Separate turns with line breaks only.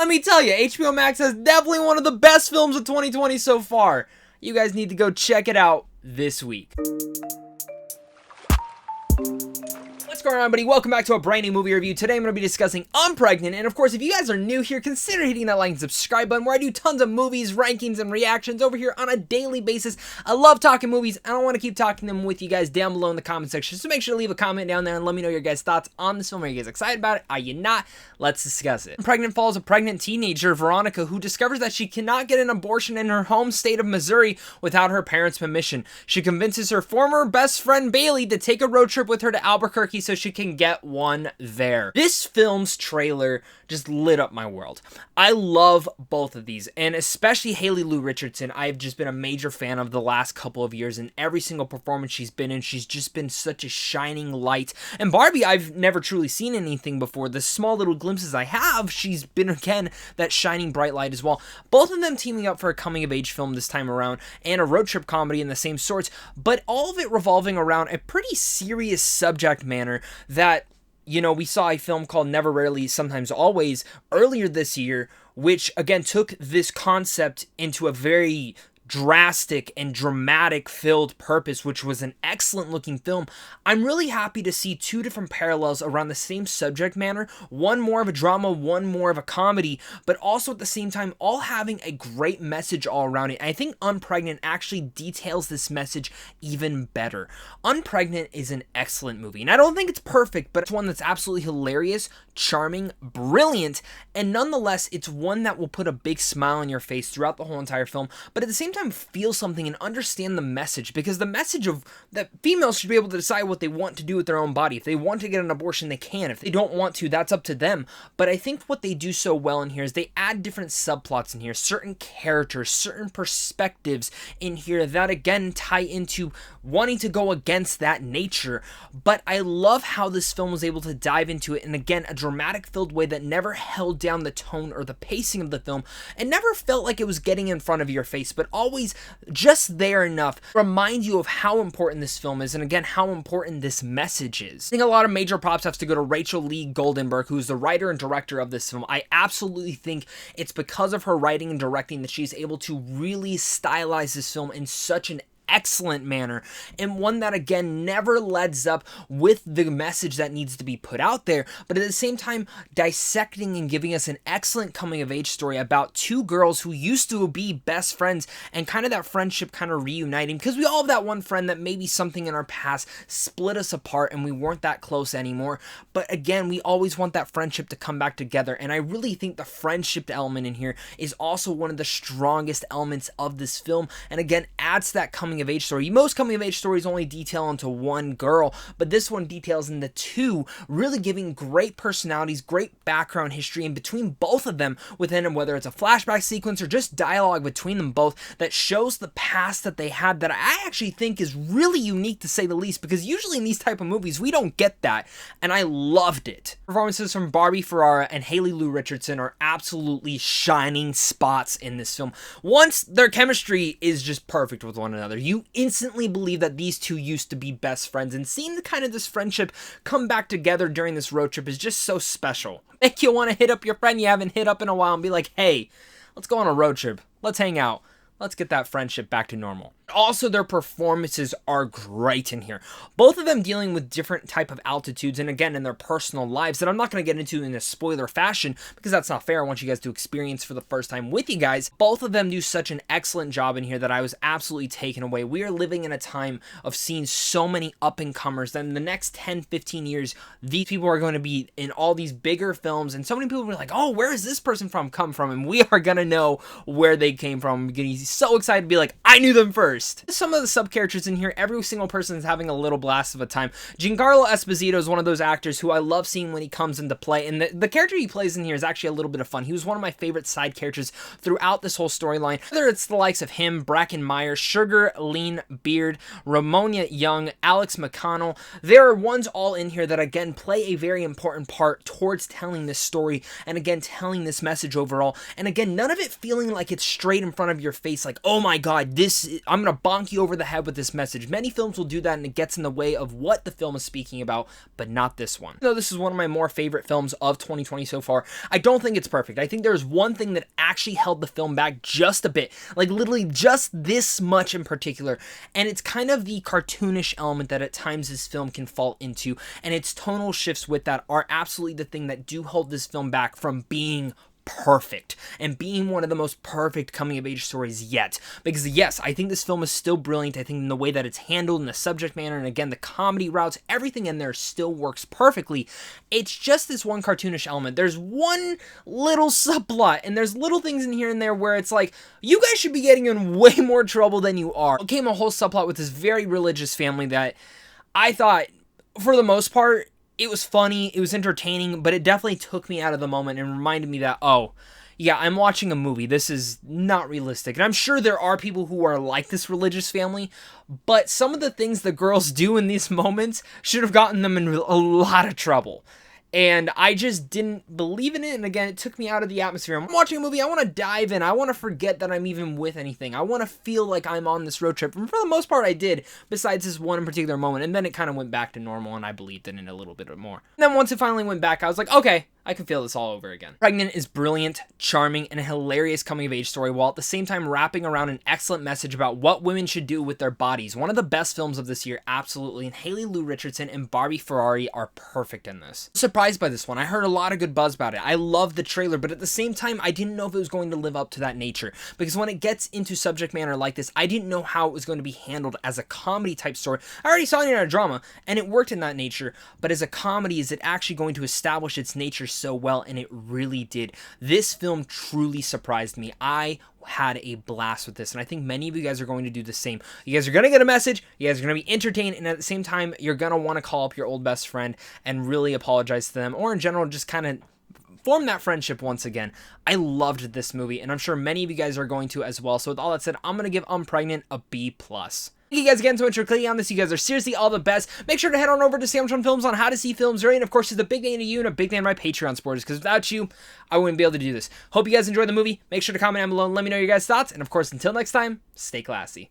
let me tell you, HBO Max has definitely one of the best films of 2020 so far. You guys need to go check it out this week. What's going on, everybody? Welcome back to a brand new movie review. Today I'm going to be discussing Unpregnant, and of course, if you guys are new here, consider hitting that like and subscribe button where I do tons of movies, rankings, and reactions over here on a daily basis. I love talking movies, and I want to keep talking them with you guys down below in the comment section, so make sure to leave a comment down there and let me know your guys' thoughts on this film. Are you guys excited about it? Are you not? Let's discuss it. Unpregnant follows a pregnant teenager, Veronica, who discovers that she cannot get an abortion in her home state of Missouri without her parents' permission. She convinces her former best friend Bailey to take a road trip with her to Albuquerque so she can get one there. This film's trailer just lit up my world. I love both of these, and especially HaleyLuRichardson. I've just been a major fan of the last couple of years, and every single performance she's been in, she's just been such a shining light. And Barbie, I've never truly seen anything before. The small little glimpses I have, she's been, again, that shining bright light as well. Both of them teaming up for a coming-of-age film this time around, and a road trip comedy in the same sorts, but all of it revolving around a pretty serious subject matter that, you know, we saw a film called Never, Rarely, Sometimes, Always earlier this year, which, again, took this concept into a very drastic and dramatic filled purpose, which was an excellent looking film. I'm really happy to see two different parallels around the same subject matter, one more of a drama, one more of a comedy, but also at the same time all having a great message all around it. And I think Unpregnant actually details this message even better. Unpregnant is an excellent movie, and I don't think it's perfect, but it's one that's absolutely hilarious, charming, brilliant, and nonetheless it's one that will put a big smile on your face throughout the whole entire film, but at the same time feel something and understand the message, because the message of that females should be able to decide what they want to do with their own body. If they want to get an abortion, they can. If they don't want to, that's up to them. But I think what they do so well in here is they add different subplots in here, certain characters, certain perspectives in here that again tie into wanting to go against that nature. But I love how this film was able to dive into it in, again, a dramatic filled way that never held down the tone or the pacing of the film, and never felt like it was getting in front of your face, but always just there enough to remind you of how important this film is, and again, how important this message is. I think a lot of major props have to go to Rachel Lee Goldenberg, who's the writer and director of this film. I absolutely think it's because of her writing and directing that she's able to really stylize this film in such an excellent manner, and one that again never lets up with the message that needs to be put out there, but at the same time dissecting and giving us an excellent coming of age story about two girls who used to be best friends, and kind of that friendship kind of reuniting, because we all have that one friend that maybe something in our past split us apart and we weren't that close anymore, but again we always want that friendship to come back together. And I really think the friendship element in here is also one of the strongest elements of this film, and again adds that coming of age story. Most coming of age stories only detail into one girl, but this one details into two, really giving great personalities, great background history in between both of them within them, whether it's a flashback sequence or just dialogue between them both that shows the past that they had, that I actually think is really unique to say the least, because usually in these type of movies we don't get that, and I loved it. Performances from Barbie Ferrara and HaleyLuRichardson are absolutely shining spots in this film. Once their chemistry is just perfect with one another, you instantly believe that these two used to be best friends, and seeing the kind of this friendship come back together during this road trip is just so special. Make you want to hit up your friend you haven't hit up in a while and be like, hey, let's go on a road trip, let's hang out, let's get that friendship back to normal. Also, their performances are great in here. Both of them dealing with different type of altitudes, and again, in their personal lives that I'm not going to get into in a spoiler fashion, because that's not fair. I want you guys to experience for the first time with you guys. Both of them do such an excellent job in here that I was absolutely taken away. We are living in a time of seeing so many up-and-comers that in the next 10, 15 years, these people are going to be in all these bigger films, and so many people are like, oh, where is this person come from? And we are going to know where they came from. I'm getting so excited to be like, I knew them first. Some of the sub-characters in here, every single person is having a little blast of a time. Giancarlo Esposito is one of those actors who I love seeing when he comes into play, and the character he plays in here is actually a little bit of fun. He was one of my favorite side characters throughout this whole storyline, whether it's the likes of him, Bracken Meyer, Sugar Lean Beard, Ramona Young, Alex McConnell. There are ones all in here that again play a very important part towards telling this story, and again telling this message overall, and again none of it feeling like it's straight in front of your face like, oh my god, I'm going to bonk you over the head with this message. Many films will do that and it gets in the way of what the film is speaking about, but not this one. Though this is one of my more favorite films of 2020 so far, I don't think it's perfect. I think there's one thing that actually held the film back just a bit, like literally just this much in particular, and it's kind of the cartoonish element that at times this film can fall into, and its tonal shifts with that are absolutely the thing that do hold this film back from being perfect and being one of the most perfect coming of age stories yet. Because yes, I think this film is still brilliant. I think in the way that it's handled, in the subject matter, and again the comedy routes, everything in there still works perfectly. It's just this one cartoonish element. There's one little subplot and there's little things in here and there where it's like, you guys should be getting in way more trouble than you are. It came a whole subplot with this very religious family that I thought, for the most part, it was funny, it was entertaining, but it definitely took me out of the moment and reminded me that, oh, yeah, I'm watching a movie. This is not realistic. And I'm sure there are people who are like this religious family, but some of the things the girls do in these moments should have gotten them in a lot of trouble. And I just didn't believe in it, and again, it took me out of the atmosphere. I'm watching a movie, I want to dive in, I want to forget that I'm even with anything, I want to feel like I'm on this road trip, and for the most part I did, besides this one in particular moment, and then it kind of went back to normal, and I believed in it a little bit more. And then once it finally went back, I was like, okay, I can feel this all over again. Pregnant is brilliant, charming, and a hilarious coming-of-age story, while at the same time wrapping around an excellent message about what women should do with their bodies. One of the best films of this year, absolutely, and HaleyLuRichardson and Barbie Ferrari are perfect in this. Surprised by this one. I heard a lot of good buzz about it. I love the trailer, but at the same time, I didn't know if it was going to live up to that nature, because when it gets into subject matter like this, I didn't know how it was going to be handled as a comedy type story. I already saw it in a drama, and it worked in that nature, but as a comedy, is it actually going to establish its nature so well? And it really did. This film truly surprised me. I had a blast with this, and I think many of you guys are going to do the same. You guys are going to get a message, you guys are going to be entertained, and at the same time, you're going to want to call up your old best friend and really apologize to them, or in general, just kind of form that friendship once again. I loved this movie, and I'm sure many of you guys are going to as well. So with all that said, I'm going to give Unpregnant a B+. Thank you guys again so much for clicking on this. You guys are seriously all the best. Make sure to head on over to Samsung Films on how to see films right. And of course, it's a big name to you and a big name to my Patreon supporters, because without you, I wouldn't be able to do this. Hope you guys enjoyed the movie. Make sure to comment down below and let me know your guys' thoughts. And of course, until next time, stay classy.